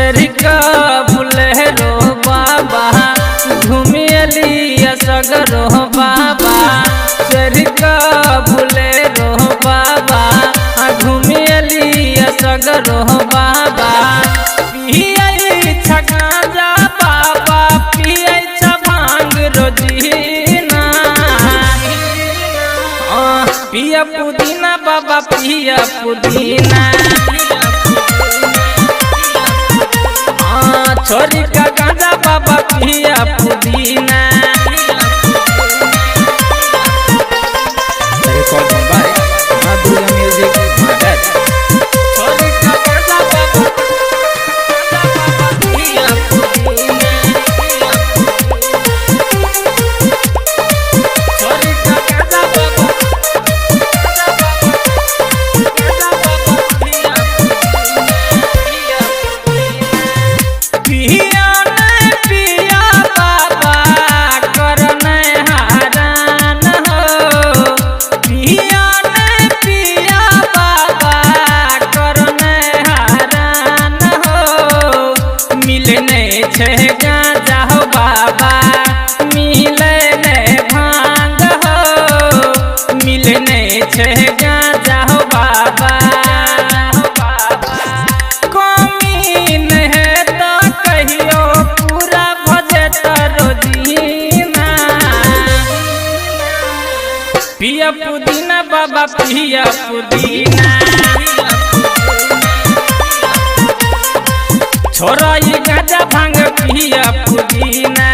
चरिका Bolero बाबा घूमियलिया सगरो बाबा चरिका बुलेरो बाबा घूमियलिया सगरो बाबा पियै छगाजा बाबा पियै भांग रोजीना पिया पुदीना बाबा पिया पुदीना छोरी का गांजा बाबा पिया पुदीना रिकॉर्डिंग बाय माधुर्य म्यूजिक मदद छोरी का गांजा बाबा पिया पुदीना छोरी का गांजा बाबा पिया पिया बाबा करने हरान हो पिया पिया बाबा करने हरान हो मिलने छे गांजा हो बाबा मिलने भांग हो मिलने छे गांजा हो बाबा पिया पुदीना बाबा पिया पुदीना छोरा ये गांजा भांग पिया पुदीना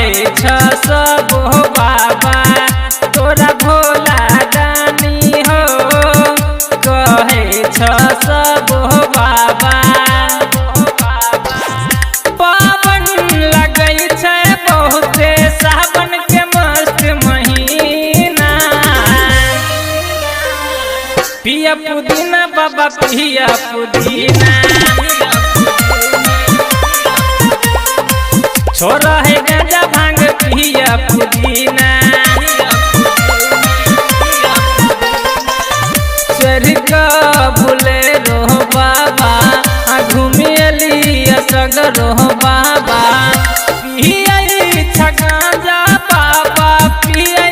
सब हो बाबा तोरा भोला दानी हो कहे सब हो बाबा पावन लगई छे बहुते सावन के मस्त महीना पिया पुदीना बाबा पिया पुदीना छोरा है गांजा भांग पिया पुदीना चरिका बुलेरो बाबा घूमियलिया सगरो बाबा पियै गांजा बाबा पियै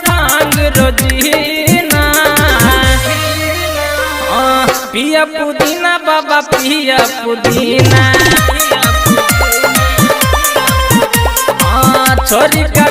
भांग रोजीना पिया पुदीना बाबा पिया पुदीना छोरी का